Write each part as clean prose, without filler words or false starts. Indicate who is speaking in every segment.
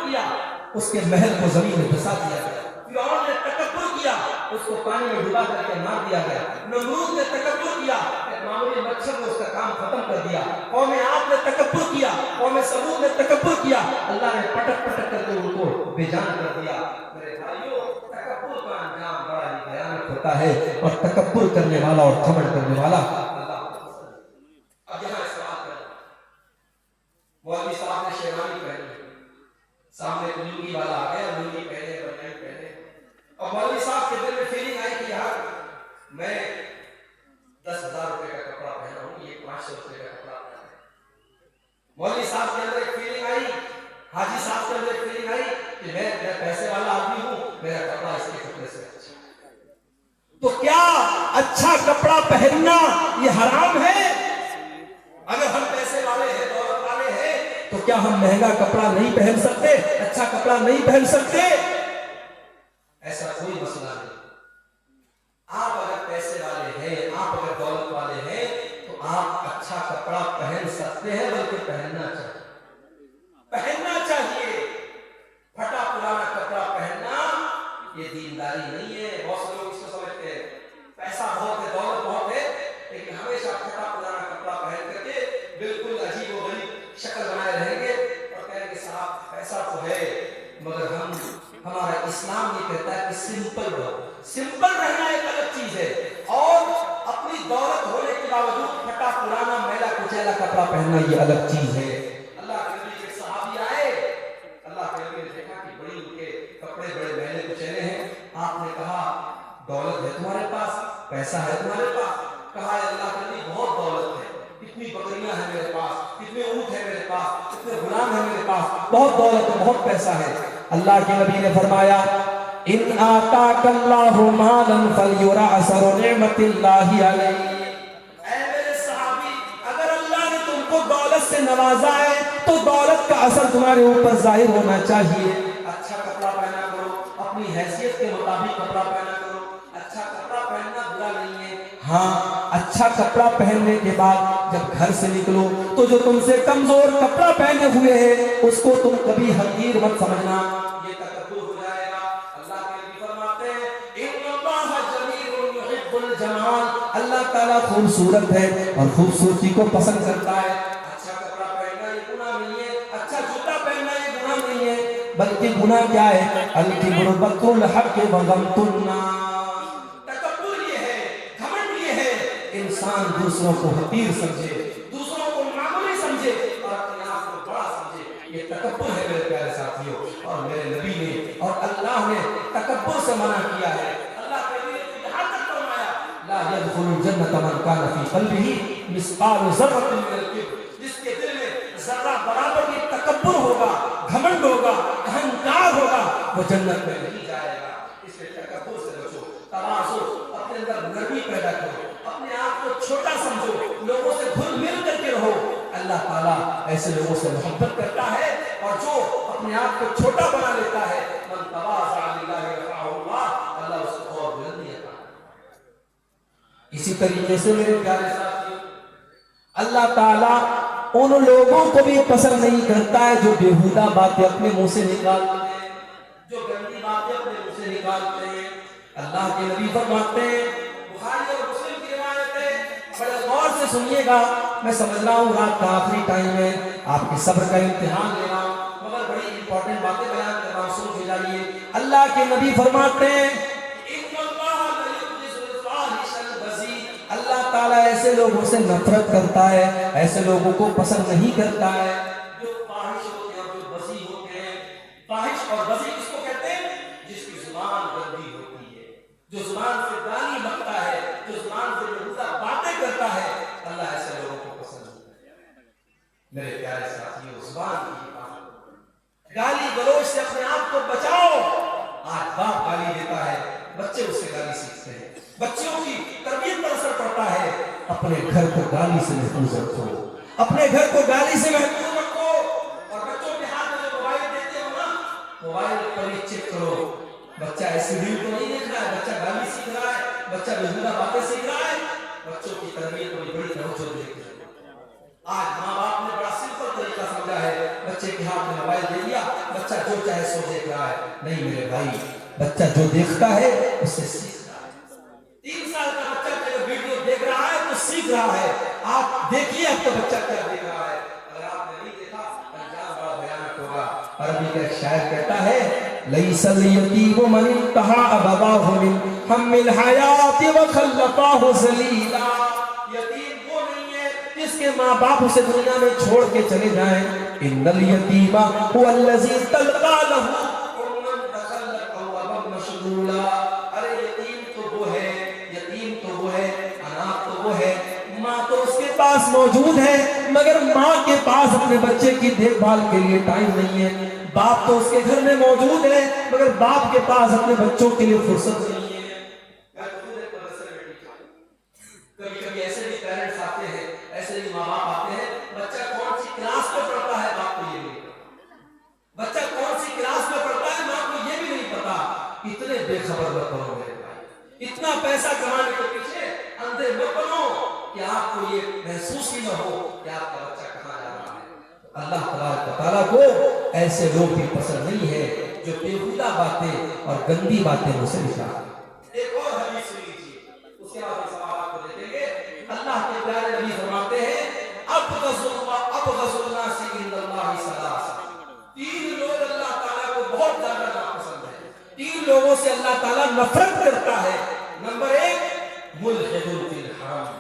Speaker 1: کیا اس کے محل کو زمین میں دھسا دیا گیا. فرعون نے تکبر کیا اس کو پانی میں ڈبا کر کے مار دیا گیا. نمرود نے تکبر کیا معمولی مچھر نے اس کا کام ختم کر دیا. قوم عاد نے تکبر کیا, قوم سمود نے تکبر کیا, اللہ نے پٹک پٹک کر کے ان کو بے جان کر دیا. میرے بھائیوں, تکبر کا انجام بڑا ہی بھیانک ہوتا ہے اور تکبر کرنے والا اور گھمنڈ کرنے والا اللہ کو پسند ہے. اب یہاں سوال کریں, مولوی صاحب نے شیروانی پہنی, سامنے لنگی والا آ گیا, لنگی پہنے بنائی پہنے, اور مولوی صاحب کے دل میں فیلنگ آئی کہ یار میں 10,000 روپے کا کپڑا پہنا ہوں, یہ 500 روپے کا کپڑا پہنا ہے. مولوی صاحب کے اندر ایک فیلنگ آئی, حاجی صاحب کے اندر ایک فیلنگ آئی کہ میں پیسے والا آدمی ہوں, میرا کپڑا اس کے کپڑے سے اچھا. تو کیا اچھا کپڑا پہننا یہ حرام ہے؟ اگر ہم پیسے والے ہیں, دولت والے ہیں, تو کیا ہم مہنگا کپڑا نہیں پہن سکتے, اچھا کپڑا نہیں پہن سکتے؟ ایسا کوئی مسئلہ نہیں. آپ اگر پیسے والے ہیں, آپ اگر دولت والے ہیں, تو آپ اچھا کپڑا پہن سکتے ہیں, بلکہ پہننا چاہیے. پہننا چاہیے. پھٹا پرانا کپڑا پہننا یہ دینداری نہیں ہے. بہت سے لوگ اس کو سمجھتے ہیں پیسہ بہت ہے, دولت بہت ہے, لیکن ہمیشہ پھٹا پرانا کپڑا پہن کر کے بالکل عجیب و غریب شکل بنائے رہیں گے اور کہیں گے صاحب پیسہ تو ہے, مگر ہمارا اسلام یہ کہتا ہے کہ سمپل رہو. سمپل رہنا ایک الگ چیز ہے, اور اپنی دولت ہونے کے باوجود پھٹا پرانا میلا کچیلا کپڑا پہننا یہ الگ چیز ہے. اللہ کے نبی کے صحابی آئے, اللہ کے نبی نے دیکھا کہ بڑی ان کے کپڑے بڑے میلے کچیلے ہیں. آپ نے کہا دولت ہے تمہارے پاس, پیسہ ہے تمہارے پاس؟ کہا اللہ کے نبی بہت دولت ہے, کتنی بکریاں ہیں میرے پاس, کتنے اونٹ ہیں میرے پاس, کتنے غلام ہیں میرے پاس, بہت دولت ہے, بہت پیسہ ہے. اللہ کے نبی نے فرمایا ان آتاک اللہ مالا فلیرعصر نعمت اللہ علیہ. اے میرے صحابی, اگر اللہ نے تم کو دولت سے نوازا ہے تو دولت کا اثر تمہارے اوپر ظاہر ہونا چاہیے. اچھا کپڑا پہنا کرو, اپنی حیثیت کے مطابق کپڑا پہنا کرو. اچھا کپڑا پہننا برا نہیں ہے, ہاں اچھا کپڑا پہننے کے بعد جب گھر سے نکلو تو جو تم سے کمزور کپڑا پہنے ہوئے ہیں اس کو تم کبھی حقیر مت سمجھنا, یہ تکبر ہو جائے گا. اللہ کے نبی فرماتے ہیں ان اللہ جمیل یحب الجمال, اللہ تعالیٰ خوبصورت ہے اور خوبصورتی کو پسند کرتا ہے. اچھا کپڑا پہننا یہ گناہ نہیں ہے, اچھا جوتا پہننا یہ گناہ نہیں ہے, بلکہ گناہ کیا ہے؟ الکبر بطر الحق وغمط الناس. تکبر یہ ہے, گھمنڈ یہ ہے, انسان دوسروں کو حقیر سمجھے, دوسروں کو معمولی سمجھے اور اپنے آپ کو بڑا سمجھے. یہ تکبر ہے میرے پیارے ساتھیوں, اور میرے نبی نے اور اللہ نے تکبر سے منع کیا ہے. اللہ کے نبی نے یہاں تک فرمایا لا يدخل الجنة من كان في قلبه مثقال ذرة من الكبر, جس کے دل میں ذرہ برابر بھی تکبر ہوگا, گھمنڈ ہوگا, اہنکار ہوگا, وہ جنت میں نہیں جائے گا. اس لیے تکبر سے بچو, تواضع, اپنے اندر نرمی پیدا کرو, اپنے آپ کو چھوٹا سمجھو, لوگوں سے گھل مل کر کے رہو. اللہ تعالیٰ ایسے لوگوں سے محبت کرتا ہے, اور جو اپنے آپ کو چھوٹا بنا لیتا ہے من تواضع للہ رفعہ اللہ, اللہ اس کو اور بلندی عطا کرتا ہے. اسی طریقے سے میرے پیارے ساتھیوں, اللہ تعالیٰ ان لوگوں کو بھی پسند نہیں کرتا ہے جو بیہودہ باتیں اپنے منہ سے نکالتے ہیں, جو گندی باتیں اپنے منہ سے نکالتے ہیں. اللہ کے نبی فرماتے ہیں, بخاری اور مسلم کی روایت ہے, بڑے غور سے سنیے گا, میں سمجھ رہا ہوں رات کا آخری ٹائم ہے, آپ کی صبر کا امتحان لے رہا ہوں, مگر بڑی امپورٹنٹ باتیں بیان کر رہا ہوں, سن کے جائیے. اللہ کے نبی فرماتے ہیں اللہ تعالیٰ ایسے لوگوں سے نفرت کرتا ہے, ایسے لوگوں کو پسند نہیں کرتا ہے جو فاحش ہوتے ہیں اور جو بذی ہوتے ہیں. فاحش اور بذی کس کو کہتے ہیں؟ جس کی زبان گندی ہوتی ہے, جو زبان سے گالی بکتا ہے, جو زبان سے بےہودہ باتیں کرتا ہے, اللہ ایسے لوگوں کو پسند نہیں کرتا. میرے پیارے ساتھیوں, زبان کی حفاظت کرو, گالی گلوچ سے اپنے آپ کو بچاؤ. آج باپ گالی دیتا ہے, بچے اس سے گالی سیکھتے ہیں, بچوں کی تربیت پر اثر پڑتا ہے. اپنے گھر کو گالی سے محفوظ رکھو, اپنے گھر کو گالی سے محفوظ رکھو. اور بچوں کے ہاتھ میں جو موبائل دیتے ہو نا, موبائل پر ہی چیک کرو, بچہ ایسی ریل تو نہیں دیکھ رہا ہے, بچہ گالی سیکھ رہا ہے, بچہ بیہودہ باتیں سیکھ رہا ہے. بچوں کی تربیت کو بڑی توجہ دیتے ہیں. آج ماں باپ نے بڑا سمپل طریقہ سمجھا ہے, بچے کے ہاتھ میں موبائل دے دیا, بچہ جو چاہے سو دیکھ رہا ہے. نہیں میرے بھائی، بچہ جو دیکھتا ہے اس سے سیکھتا ہے. 3 سال کا بچہ اگر ویڈیو دیکھ رہا ہے تو سیکھ رہا ہے. آپ دیکھیے آپ کا بچہ کیا دیکھ رہا ہے. اگر آپ نے نہیں دیکھا انجام بڑا بھیانک ہوگا. عربی کا ایک شاعر کہتا ہے لیس الیتیم من انتہا ابواہ من ہم الحیات وخلقاہ ذلیلا. یتیم وہ نہیں ہے جس کے ماں باپ اسے دنیا میں چھوڑ کے چلے جائیں. ان الیتیم هو الذی تلقى له امن تخلقه ابا مشغولا. ارے یتیم تو وہ ہے، یتیم تو وہ ہے، اناث تو وہ ہے، ماں تو اس کے پاس موجود ہے مگر ماں کے پاس اپنے بچے کی دیکھ بھال کے لیے ٹائم نہیں ہے. باپ تو اس کے گھر میں موجود ہے مگر باپ کے پاس اپنے بچوں کے لیے فرصت نہیں ہے. کبھی کبھی ایسے بھی پیرنٹس آتے ہیں، ایسے بھی ماں باپ آتے ہیں، بچہ کون سی کلاس میں پڑھتا ہے باپ کو یہ نہیں پتا. بچہ کون سی کلاس میں پڑھتا ہے ماں کو یہ بھی نہیں پتا. اتنے بے خبر مت بنو میرے بھائی. اتنا پیسہ کمانے کے پیچھے اندھے مت بنو کہ آپ کو یہ محسوس ہی نہ ہو کہ آپ کا بچہ کہاں جا رہا ہے. اللہ تبارک و تعالیٰ کو ایسے لوگ بھی پسند نہیں ہے جو بیہودہ باتیں اور گندی باتیں مجھ سے نکالتے ہیں. ایک اور حدیث سن لیجیے، اس کے بعد ہم سوالات کو دیکھیں گے. اللہ کے پیارے نبی فرماتے ہیں ابغض الناس عند اللہ ثلاث. 3 لوگ اللہ تعالیٰ کو بہت زیادہ ناپسند ہیں. 3 لوگوں سے اللہ تعالیٰ نفرت کرتا ہے. نمبر 1 ملحد فی الحرم،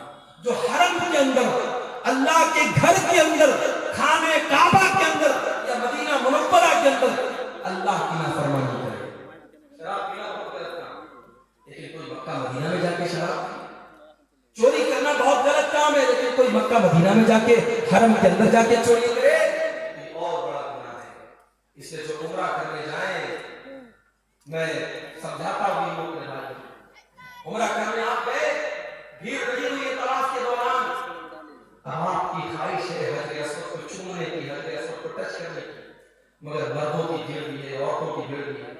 Speaker 1: جو حرم کے اندر، اللہ کے گھر کے اندر، خانہ کعبہ کے اندر یا مدینہ منورہ کے اندر اللہ کی نافرمانی کرے. شراب پینا بہت غلط کام ہے، لیکن کوئی مکہ مدینہ میں جا کے شراب پیے. چوری کرنا بہت غلط کام ہے، لیکن کوئی مکہ مدینہ میں جا کے حرم کے اندر جا کے چوری کرے یہ اور بڑا گناہ ہے. اس لیے جو عمرہ کرنے جائیں، میں سمجھاتا ہوں ان لوگوں کو، عمرہ کرنے آپ گئے، بھیڑ لگی ہوئی ہے طواف کے دوران، آپ کی خواہش ہے حجر اسود کو چومنے کی، حجر اسود کو ٹچ کرنے کی، مگر مردوں کی بھیڑ بھی ہے، عورتوں کی بھیڑ بھی ہے.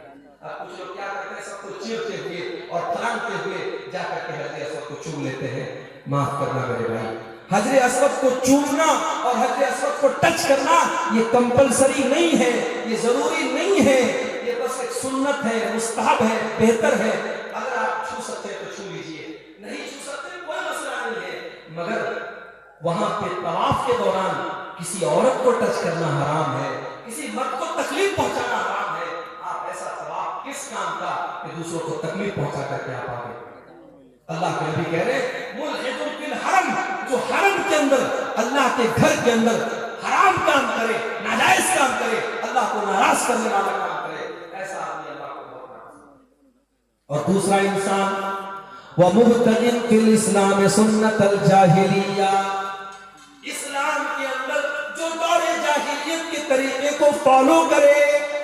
Speaker 1: اب کچھ لوگ کیا کرتے ہیں، سب کو چیرتے ہوئے اور پھلانگتے ہوئے جا کر کے حجر اسود کو چوم لیتے ہیں. معاف کرنا میرے بھائی، حجر اسود کو چومنا اور حجر اسود کو ٹچ کرنا یہ کمپلسری نہیں ہے، یہ ضروری نہیں ہے، یہ بس ایک سنت ہے، مستحب ہے، بہتر ہے. اگر آپ چھو سکتے ہیں تو چھو لیجئے، نہیں چھو سکتے کوئی مسئلہ نہیں ہے. مگر وہاں پہ طواف کے دوران کسی عورت کو ٹچ کرنا حرام ہے، کسی مرد کو تکلیف پہنچانا حرام ہے. آپ ایسا طواف کس کام کا کہ دوسروں کو تکلیف پہنچا کر کے آپ آگے. اللہ کے نبی کہہ رہے ہیں ملحد فی الحرم، جو حرم کے اندر، اللہ کے گھر کے اندر حرام کام کرے، ناجائز کام کرے، اللہ کو ناراض کرنے والا کام کرے، ایسا آدمی اللہ کو بہت ناراض ہے. اور دوسرا انسان وَمُبْتَغٍ فِي الْإِسْلَامِ سُنَّةَ الْجَاهِلِيَّةِ، اسلام کے اندر جو دور جاہلیت کے طریقے کو فالو کرے،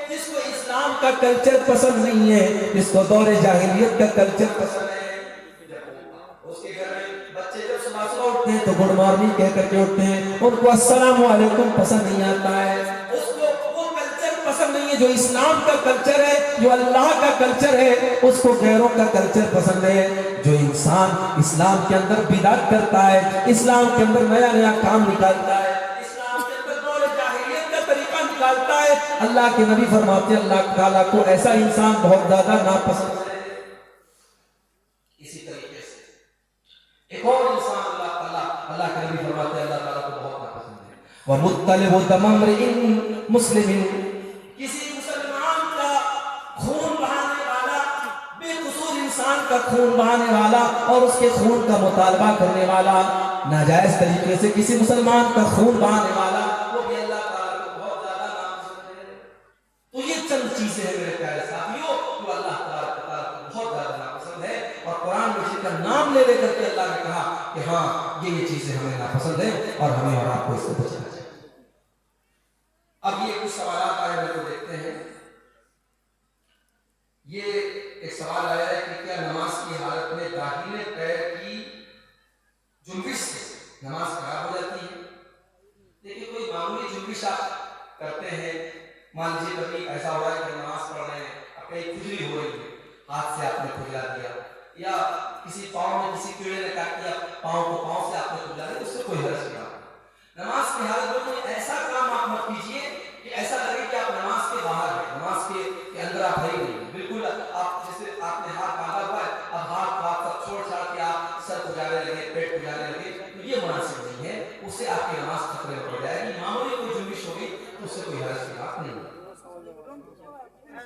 Speaker 1: جس کو اسلام کا کلچر پسند نہیں ہے، جس کو دور جاہلیت کا کلچر پسند ہے. اس کے گھر میں بچے جب صبح صبح اٹھتے ہیں تو گڈ مارننگ کہہ کر کے اٹھتے ہیں، ان کو السلام علیکم پسند نہیں آتا ہے. اس کو وہ کلچر پسند نہیں ہے جو اسلام کا کلچر ہے، جو اللہ کا کلچر ہے. اس کو غیروں کا کلچر پسند ہے. جو انسان اسلام کے اندر بدعت کرتا ہے، اسلام کے اندر نیا نیا کام نکالتا ہے، اسلام کے اندر دور جاہلیت کا طریقہ نکالتا ہے، اللہ کے نبی فرماتے ہیں اللہ تعالیٰ کو ایسا انسان بہت زیادہ ناپسند ہے. اسی طریقے سے ایک اور انسان اللہ کے نبی فرماتے ہیں اللہ تعالیٰ کو بہت ناپسند ہے. وَمُطَّلِبُ دَمَ امْرِئٍ مُسْلِمٍ، کسی مسلمان کا خون بہانے والا، بے قصور انسان کا خون بہانے والا اور اس کے خون کا مطالبہ کرنے والا، ناجائز طریقے سے کسی مسلمان کا خون بہانے والا، وہ بھی اللہ تعالیٰ کو بہت زیادہ ناپسند ہے. تو یہ چند چیزیں ہیں میرے پیارے ساتھیوں جو اللہ تعالیٰ کو بہت زیادہ ناپسند ہے. اور قرآن میں اسی کا نام لے کر کے اللہ نے کہا کہ ہاں یہ چیزیں ہمیں ناپسند ہیں اور ہمیں اور آپ کو اس سے بچنا چاہیے. اب یہ کچھ سوالات آئے ہیں کو دیکھتے ہیں. یہ ایک سوال آیا ہے کہ کیا نماز کی حالت میں داہنے پیر کی جنبش سے نماز خراب ہو جاتی ہے؟ دیکھیے کوئی معمولی جنبش آپ کرتے ہیں، مان لیجیے کبھی ایسا ہوا ہے کہ نماز پڑھ رہے ہیں، اب کہیں کھجلی ہو رہی ہے، ہاتھ سے آپ نے کھجلا دیا، یا کسی پاؤں میں کسی کیڑے نے کاٹ دیا، پاؤں کو پاؤں سے آپ نے کھجلا دیا، اس سے کوئی حرج نہیں. نماز کی حالت میں ایسا کام آپ مت کیجیے کہ ایسا لگے کہ آپ نماز کے باہر ہیں، نماز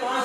Speaker 1: 5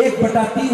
Speaker 1: 1/3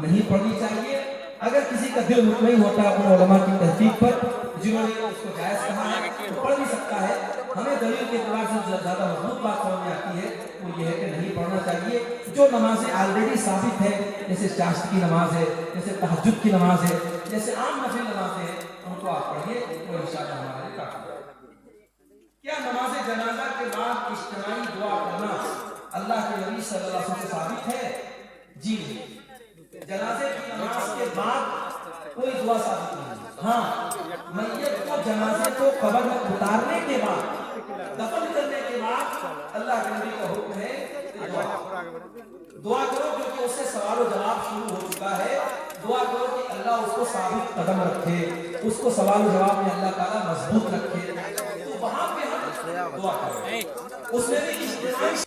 Speaker 1: نہیں پڑھنی چاہیے. اگر کسی کا دل مطمئن ہوتا ہے اپنے علماء کی تحقیق پر جنہوں نے اس کو جائز کہا ہے تو پڑھ بھی سکتا ہے. ہمیں دلیل کے اعتبار سے زیادہ مضبوط بات سمجھ میں آتی ہے وہ یہ ہے کہ نہیں پڑھنا چاہیے. جو نمازیں آلریڈی ثابت ہے جیسے چاشت کی نماز ہے, جیسے تہجد کی نماز ہے, جیسے عام نفل نمازیں ہیں, ان کو آپ پڑھیے, وہ انشاءاللہ ہمارے لیے کافی ہے. کیا نماز جنازہ کے بعد اجتماعی دعا کرنا اللہ کے نبی صلی اللہ علیہ وسلم سے ثابت ہے؟ جی نہیں. جنازے کی نماز کے بعد کوئی دعا ثابت نہیں. ہاں, میت کو جنازے کو قبر میں اتارنے کے بعد, دفن کرنے کے بعد اللہ کے نبی کا حکم ہے کہ دعا کرو, کیونکہ اس سے سوال و جواب شروع ہو چکا ہے. دعا کرو کہ اللہ اس کو ثابت قدم رکھے, اس کو سوال و جواب میں اللہ تعالیٰ مضبوط رکھے. تو وہاں پہ ہم دعا کریں. اس میں بھی